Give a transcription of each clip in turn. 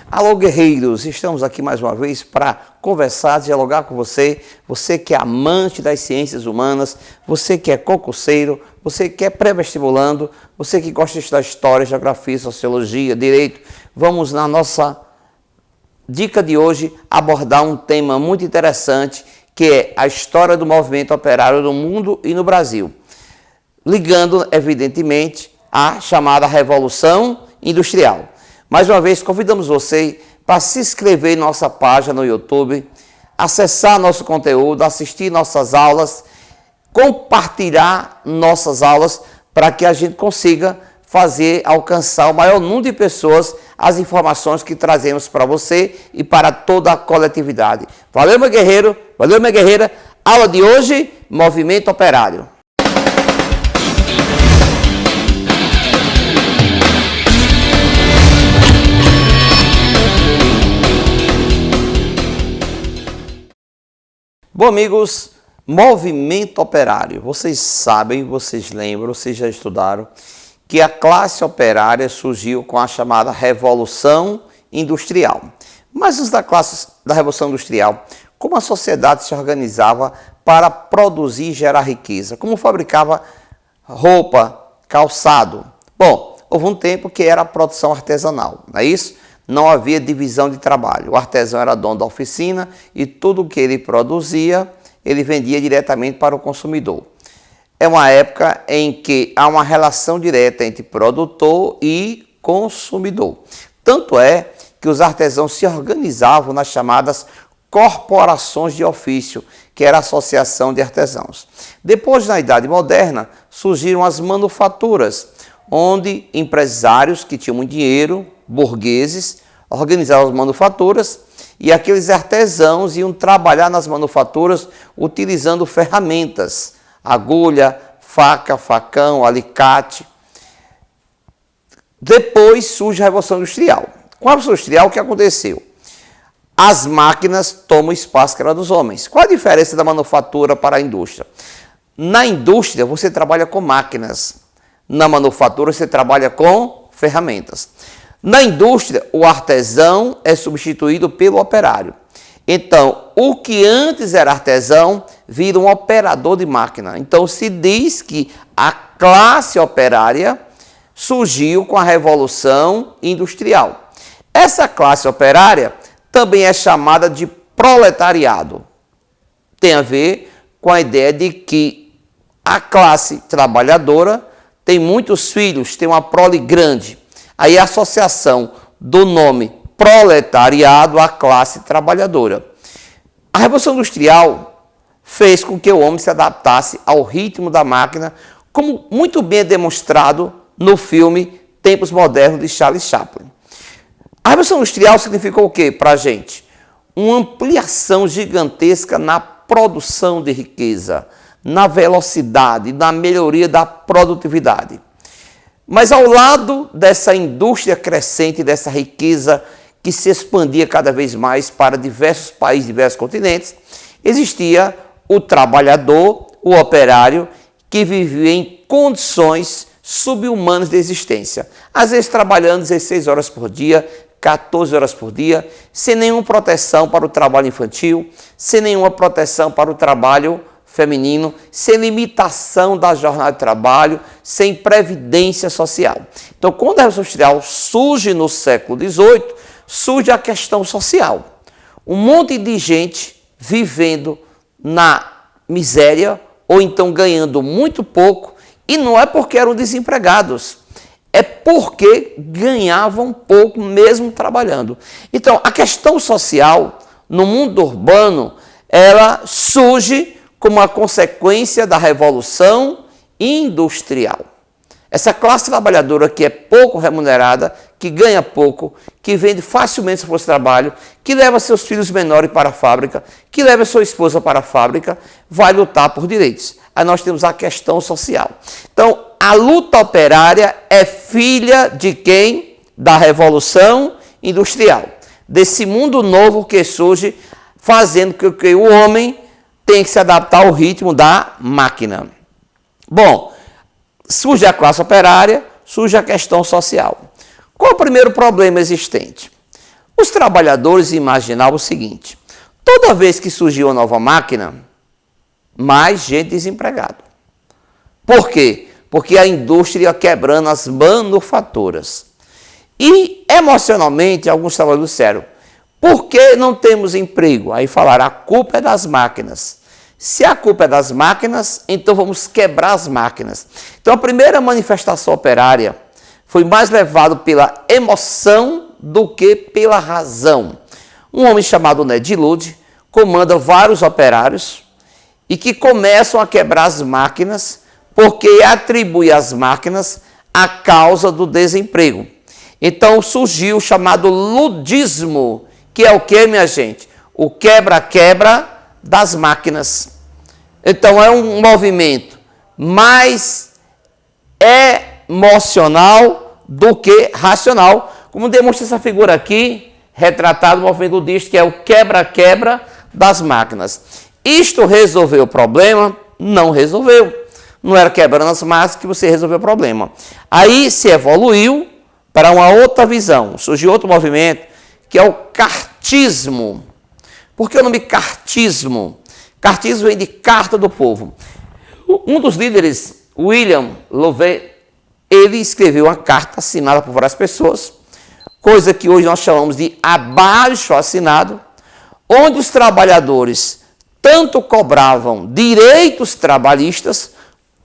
Alô, guerreiros, estamos aqui mais uma vez para conversar, dialogar com você, você que é amante das ciências humanas, você que é concurseiro, você que é pré-vestibulando, você que gosta de estudar história, geografia, sociologia, direito. Vamos na nossa dica de hoje abordar um tema muito interessante, que é a história do movimento operário no mundo e no Brasil, ligando, evidentemente, à chamada Revolução Industrial. Mais uma vez, convidamos você para se inscrever em nossa página no YouTube, acessar nosso conteúdo, assistir nossas aulas, compartilhar nossas aulas para que a gente consiga alcançar o maior número de pessoas as informações que trazemos para você e para toda a coletividade. Valeu, meu guerreiro, valeu, minha guerreira. Aula de hoje, Movimento Operário. Bom, amigos, movimento operário. Vocês sabem, vocês lembram, vocês já estudaram que a classe operária surgiu com a chamada Revolução Industrial. Mas antes da Revolução Industrial, como a sociedade se organizava para produzir e gerar riqueza? Como fabricava roupa, calçado? Bom, houve um tempo que era a produção artesanal, não é isso? Não havia divisão de trabalho. O artesão era dono da oficina e tudo o que ele produzia, ele vendia diretamente para o consumidor. É uma época em que há uma relação direta entre produtor e consumidor. Tanto é que os artesãos se organizavam nas chamadas corporações de ofício, que era a Associação de Artesãos. Depois, na Idade Moderna, surgiram as manufaturas, onde empresários que tinham muito dinheiro, burgueses, organizavam as manufaturas e aqueles artesãos iam trabalhar nas manufaturas utilizando ferramentas, agulha, faca, facão, alicate. Depois surge a Revolução Industrial. Com a Revolução Industrial, o que aconteceu? As máquinas tomam o espaço que era dos homens. Qual a diferença da manufatura para a indústria? Na indústria, você trabalha com máquinas. Na manufatura, você trabalha com ferramentas. Na indústria, o artesão é substituído pelo operário. Então, o que antes era artesão vira um operador de máquina. Então, se diz que a classe operária surgiu com a Revolução Industrial. Essa classe operária também é chamada de proletariado. Tem a ver com a ideia de que a classe trabalhadora tem muitos filhos, tem uma prole grande. Aí a associação do nome proletariado à classe trabalhadora. A Revolução Industrial fez com que o homem se adaptasse ao ritmo da máquina, como muito bem é demonstrado no filme Tempos Modernos de Charles Chaplin. A Revolução Industrial significou o quê para a gente? Uma ampliação gigantesca na produção de riqueza, na velocidade, na melhoria da produtividade. Mas ao lado dessa indústria crescente, dessa riqueza que se expandia cada vez mais para diversos países, diversos continentes, existia o trabalhador, o operário, que vivia em condições subhumanas de existência. Às vezes trabalhando 16 horas por dia, 14 horas por dia, sem nenhuma proteção para o trabalho infantil, sem nenhuma proteção para o trabalho feminino, sem limitação da jornada de trabalho, sem previdência social. Então, quando a Revolução Industrial surge no século XVIII, surge a questão social. Um monte de gente vivendo na miséria ou então ganhando muito pouco, e não é porque eram desempregados, é porque ganhavam pouco mesmo trabalhando. Então, a questão social no mundo urbano, ela surge como a consequência da Revolução Industrial. Essa classe trabalhadora que é pouco remunerada, que ganha pouco, que vende facilmente seu trabalho, que leva seus filhos menores para a fábrica, que leva sua esposa para a fábrica, vai lutar por direitos. Aí nós temos a questão social. Então, a luta operária é filha de quem? Da Revolução Industrial. Desse mundo novo que surge, fazendo com que o homem tem que se adaptar ao ritmo da máquina. Bom, surge a classe operária, surge a questão social. Qual o primeiro problema existente? Os trabalhadores imaginavam o seguinte: toda vez que surgiu uma nova máquina, mais gente desempregada. Por quê? Porque a indústria ia quebrando as manufaturas. E, emocionalmente, alguns trabalhadores disseram: por que não temos emprego? Aí falaram: a culpa é das máquinas. Se a culpa é das máquinas, então vamos quebrar as máquinas. Então, a primeira manifestação operária foi mais levada pela emoção do que pela razão. Um homem chamado Ned Ludd comanda vários operários e que começam a quebrar as máquinas porque atribui às máquinas a causa do desemprego. Então surgiu o chamado ludismo, que é o que, minha gente? O quebra-quebra das máquinas. Então é um movimento mais emocional do que racional, como demonstra essa figura aqui, retratado no movimento ludista, que é o quebra-quebra das máquinas. Isto resolveu o problema? Não resolveu. Não era quebrando as máquinas que você resolveu o problema. Aí se evoluiu para uma outra visão. Surgiu outro movimento, que é o cartismo. Por que o nome cartismo? Cartismo vem de Carta do Povo. Um dos líderes, William Lovett, ele escreveu uma carta assinada por várias pessoas, coisa que hoje nós chamamos de abaixo-assinado, onde os trabalhadores tanto cobravam direitos trabalhistas,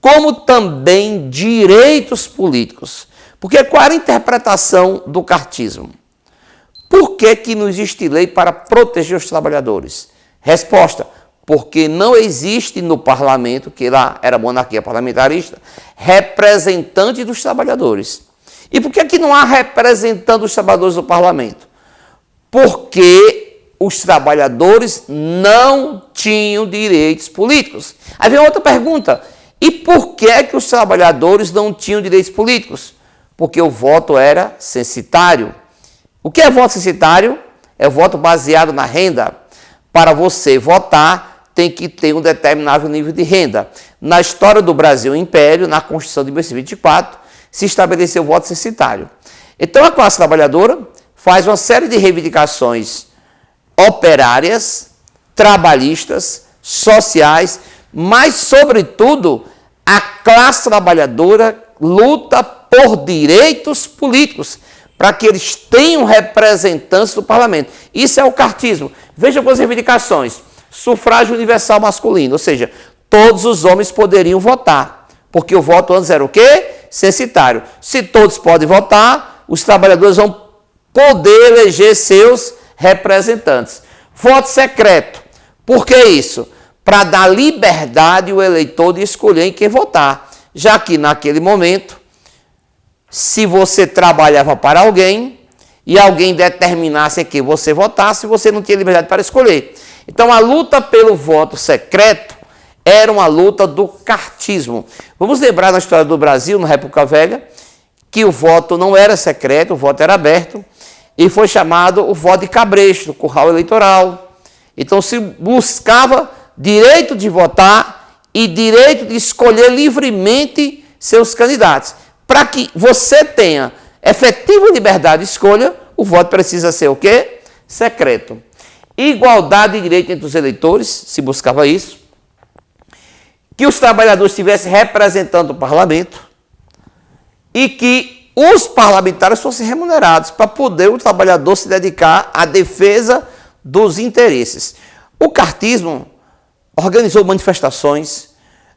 como também direitos políticos. Porque qual era a interpretação do cartismo? Por que não existe lei para proteger os trabalhadores? Resposta: porque não existe no parlamento, que lá era monarquia parlamentarista, representante dos trabalhadores. E por que não há representante dos trabalhadores no parlamento? Porque os trabalhadores não tinham direitos políticos. Aí vem outra pergunta: e por que os trabalhadores não tinham direitos políticos? Porque o voto era censitário. O que é voto censitário? É voto baseado na renda. Para você votar, tem que ter um determinado nível de renda. Na história do Brasil Império, na Constituição de 1824, se estabeleceu o voto censitário. Então a classe trabalhadora faz uma série de reivindicações operárias, trabalhistas, sociais, mas, sobretudo, a classe trabalhadora luta por direitos políticos, para que eles tenham representantes do parlamento. Isso é o cartismo. Veja algumas reivindicações. Sufrágio universal masculino, ou seja, todos os homens poderiam votar, porque o voto antes era o quê? Censitário. Se todos podem votar, os trabalhadores vão poder eleger seus representantes. Voto secreto. Por que isso? Para dar liberdade ao eleitor de escolher em quem votar, já que naquele momento, se você trabalhava para alguém e alguém determinasse em quem você votasse, você não tinha liberdade para escolher. Então a luta pelo voto secreto era uma luta do cartismo. Vamos lembrar na história do Brasil, na República Velha, que o voto não era secreto, o voto era aberto, e foi chamado o voto de cabresto, do curral eleitoral. Então se buscava direito de votar e direito de escolher livremente seus candidatos. Para que você tenha efetiva liberdade de escolha, o voto precisa ser o quê? Secreto. Igualdade de direito entre os eleitores, se buscava isso. Que os trabalhadores estivessem representando o parlamento e que os parlamentares fossem remunerados para poder o trabalhador se dedicar à defesa dos interesses. O cartismo organizou manifestações,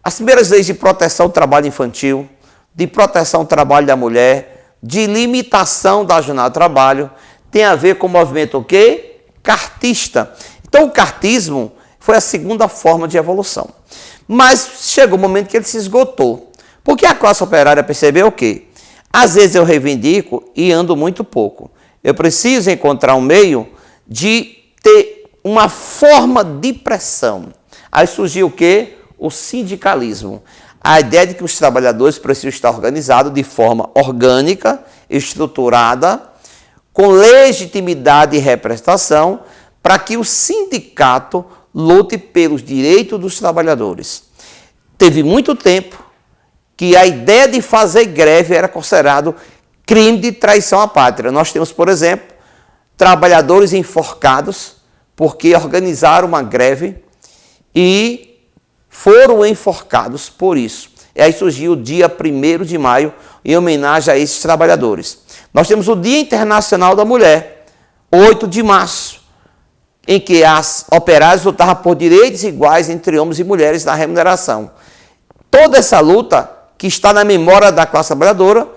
as primeiras leis de proteção do trabalho infantil, de proteção do trabalho da mulher, de limitação da jornada de trabalho, tem a ver com o movimento o quê? Cartista. Então o cartismo foi a segunda forma de evolução. Mas chegou o momento que ele se esgotou. Porque a classe operária percebeu o quê? Às vezes eu reivindico e ando muito pouco. Eu preciso encontrar um meio de ter uma forma de pressão. Aí surgiu o quê? O sindicalismo. A ideia de que os trabalhadores precisam estar organizados de forma orgânica, estruturada, com legitimidade e representação, para que o sindicato lute pelos direitos dos trabalhadores. Teve muito tempo que a ideia de fazer greve era considerado crime de traição à pátria. Nós temos, por exemplo, trabalhadores enforcados porque organizaram uma greve e foram enforcados por isso. E aí surgiu o dia 1º de maio em homenagem a esses trabalhadores. Nós temos o Dia Internacional da Mulher, 8 de março, em que as operárias lutavam por direitos iguais entre homens e mulheres na remuneração. Toda essa luta, que está na memória da classe trabalhadora,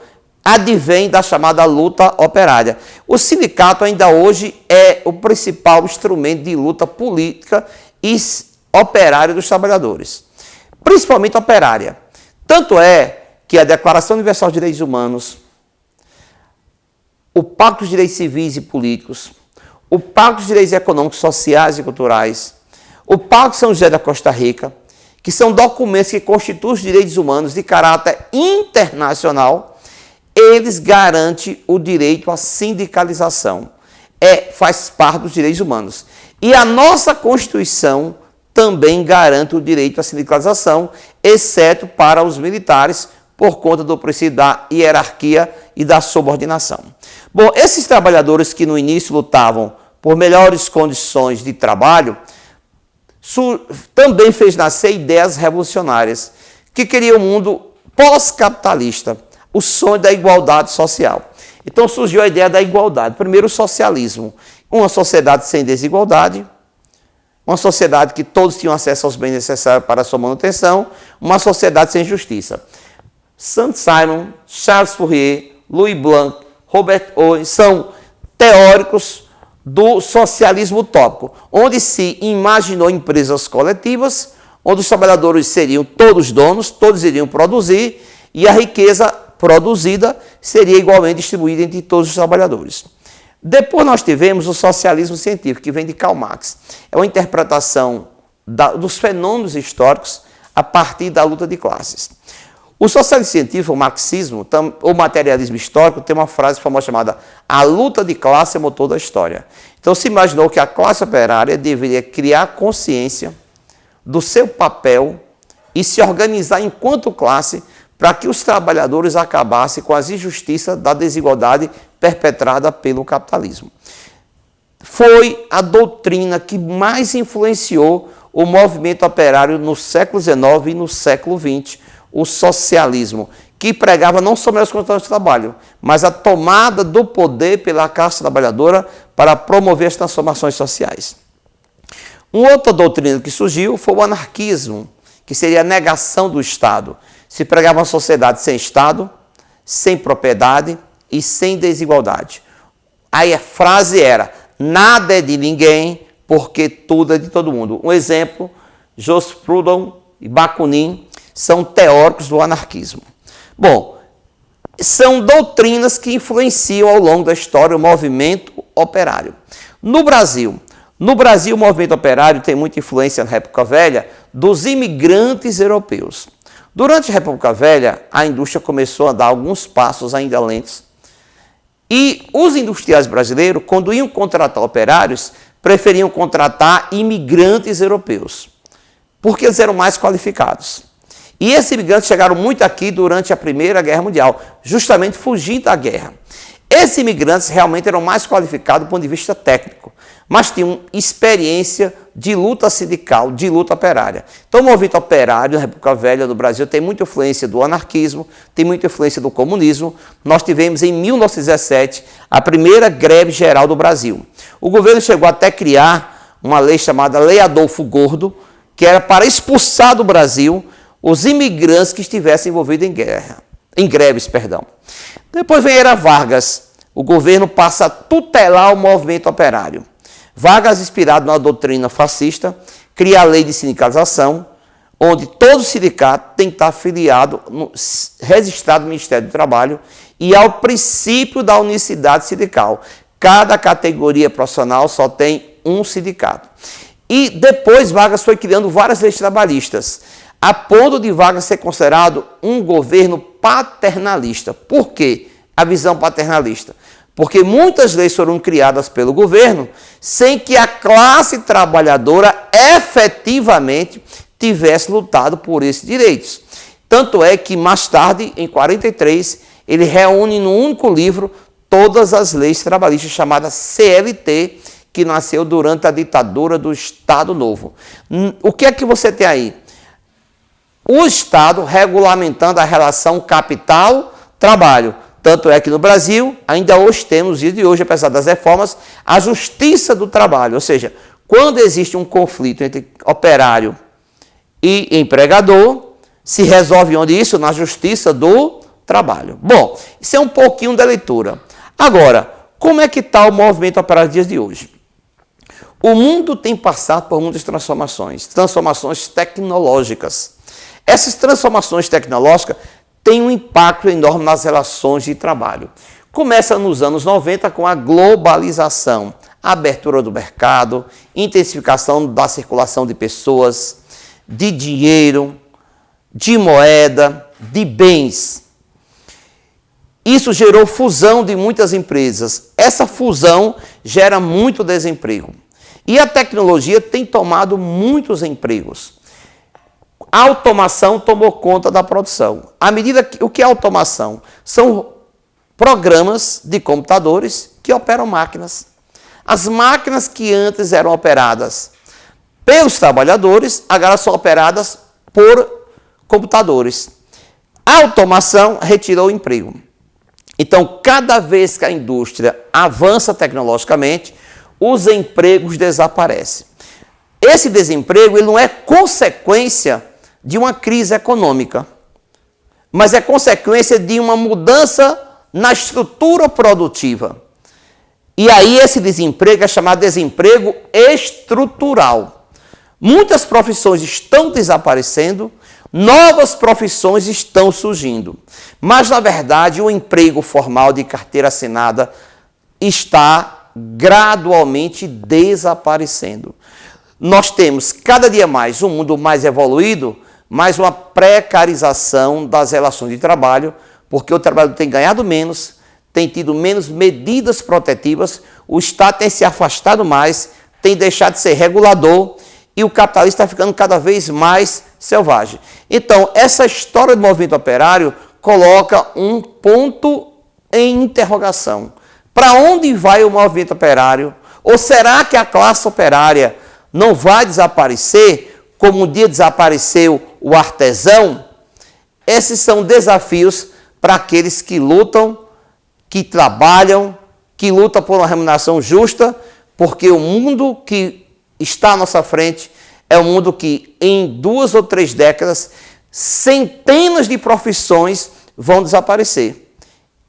advém da chamada luta operária. O sindicato ainda hoje é o principal instrumento de luta política e operária dos trabalhadores, principalmente operária. Tanto é que a Declaração Universal de Direitos Humanos, o Pacto dos Direitos Civis e Políticos, o Pacto dos Direitos Econômicos, Sociais e Culturais, o Pacto de São José da Costa Rica, que são documentos que constituem os direitos humanos de caráter internacional, eles garantem o direito à sindicalização. Faz parte dos direitos humanos. E a nossa Constituição também garante o direito à sindicalização, exceto para os militares, por conta do princípio da hierarquia e da subordinação. Bom, esses trabalhadores que no início lutavam por melhores condições de trabalho, também fez nascer ideias revolucionárias, que queriam um mundo pós-capitalista, o sonho da igualdade social. Então surgiu a ideia da igualdade. Primeiro, o socialismo. Uma sociedade sem desigualdade, uma sociedade que todos tinham acesso aos bens necessários para a sua manutenção, uma sociedade sem justiça. Saint-Simon, Charles Fourier, Louis Blanc, Robert Owen são teóricos do socialismo utópico, onde se imaginou empresas coletivas, onde os trabalhadores seriam todos donos, todos iriam produzir, e a riqueza produzida seria igualmente distribuída entre todos os trabalhadores. Depois nós tivemos o socialismo científico, que vem de Karl Marx. É uma interpretação dos fenômenos históricos a partir da luta de classes. O socialismo científico, o marxismo, o materialismo histórico, tem uma frase famosa chamada "a luta de classe é o motor da história". Então se imaginou que a classe operária deveria criar consciência do seu papel e se organizar enquanto classe para que os trabalhadores acabassem com as injustiças da desigualdade perpetrada pelo capitalismo. Foi a doutrina que mais influenciou o movimento operário no século XIX e no século XX, o socialismo, que pregava não só as condições de trabalho, mas a tomada do poder pela classe trabalhadora para promover as transformações sociais. Uma outra doutrina que surgiu foi o anarquismo, que seria a negação do Estado. Se pregava uma sociedade sem Estado, sem propriedade e sem desigualdade. Aí a frase era: nada é de ninguém, porque tudo é de todo mundo. Um exemplo, Joseph Proudhon e Bakunin são teóricos do anarquismo. Bom, são doutrinas que influenciam ao longo da história o movimento operário. No Brasil, o movimento operário tem muita influência na República Velha dos imigrantes europeus. Durante a República Velha, a indústria começou a dar alguns passos ainda lentos. E os industriais brasileiros, quando iam contratar operários, preferiam contratar imigrantes europeus, porque eles eram mais qualificados. E esses imigrantes chegaram muito aqui durante a Primeira Guerra Mundial, justamente fugindo da guerra. Esses imigrantes realmente eram mais qualificados do ponto de vista técnico, mas tinham experiência de luta sindical, de luta operária. Então o movimento operário na República Velha do Brasil tem muita influência do anarquismo, tem muita influência do comunismo. Nós tivemos em 1917 a primeira greve geral do Brasil. O governo chegou até a criar uma lei chamada Lei Adolfo Gordo, que era para expulsar do Brasil os imigrantes que estivessem envolvidos em greves. Depois vem a Era Vargas. O governo passa a tutelar o movimento operário. Vargas, inspirado na doutrina fascista, cria a lei de sindicalização, onde todo sindicato tem que estar afiliado, registrado no Ministério do Trabalho, e ao princípio da unicidade sindical. Cada categoria profissional só tem um sindicato. E depois Vargas foi criando várias leis trabalhistas, a ponto de Vargas ser considerado um governo paternalista. Por quê a visão paternalista? Porque muitas leis foram criadas pelo governo sem que a classe trabalhadora efetivamente tivesse lutado por esses direitos. Tanto é que mais tarde, em 43, ele reúne num único livro todas as leis trabalhistas chamadas CLT, que nasceu durante a ditadura do Estado Novo. O que é que você tem aí? O Estado regulamentando a relação capital-trabalho. Tanto é que no Brasil, ainda hoje temos, no dia de hoje, apesar das reformas, a justiça do trabalho. Ou seja, quando existe um conflito entre operário e empregador, se resolve onde isso? Na justiça do trabalho. Bom, isso é um pouquinho da leitura. Agora, como é que está o movimento operário nos dias de hoje? O mundo tem passado por muitas transformações tecnológicas. Essas transformações tecnológicas têm um impacto enorme nas relações de trabalho. Começa nos anos 90 com a globalização, a abertura do mercado, intensificação da circulação de pessoas, de dinheiro, de moeda, de bens. Isso gerou fusão de muitas empresas. Essa fusão gera muito desemprego. E a tecnologia tem tomado muitos empregos. A automação tomou conta da produção. À medida que, o que é automação? São programas de computadores que operam máquinas. As máquinas que antes eram operadas pelos trabalhadores, agora são operadas por computadores. A automação retirou o emprego. Então, cada vez que a indústria avança tecnologicamente, os empregos desaparecem. Esse desemprego ele não é consequência de uma crise econômica, mas é consequência de uma mudança na estrutura produtiva. E aí esse desemprego é chamado desemprego estrutural. Muitas profissões estão desaparecendo, novas profissões estão surgindo. Mas, na verdade, o emprego formal de carteira assinada está gradualmente desaparecendo. Nós temos cada dia mais um mundo mais evoluído, mais uma precarização das relações de trabalho, porque o trabalho tem ganhado menos, tem tido menos medidas protetivas, o Estado tem se afastado mais, tem deixado de ser regulador e o capitalismo está ficando cada vez mais selvagem. Então, essa história do movimento operário coloca um ponto em interrogação. Para onde vai o movimento operário? Ou será que a classe operária não vai desaparecer, como um dia desapareceu o artesão? Esses são desafios para aqueles que lutam, que trabalham, que lutam por uma remuneração justa, porque o mundo que está à nossa frente é um mundo que, em 2 ou 3 décadas, centenas de profissões vão desaparecer.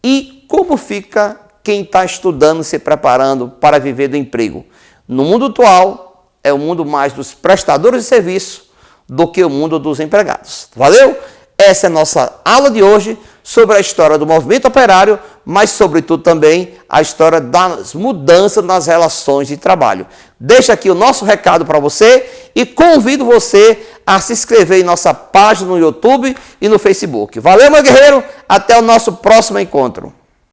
E como fica quem está estudando, se preparando para viver do emprego? No mundo atual, é o mundo mais dos prestadores de serviço do que o mundo dos empregados. Valeu? Essa é a nossa aula de hoje sobre a história do movimento operário, mas, sobretudo, também a história das mudanças nas relações de trabalho. Deixo aqui o nosso recado para você e convido você a se inscrever em nossa página no YouTube e no Facebook. Valeu, meu guerreiro! Até o nosso próximo encontro.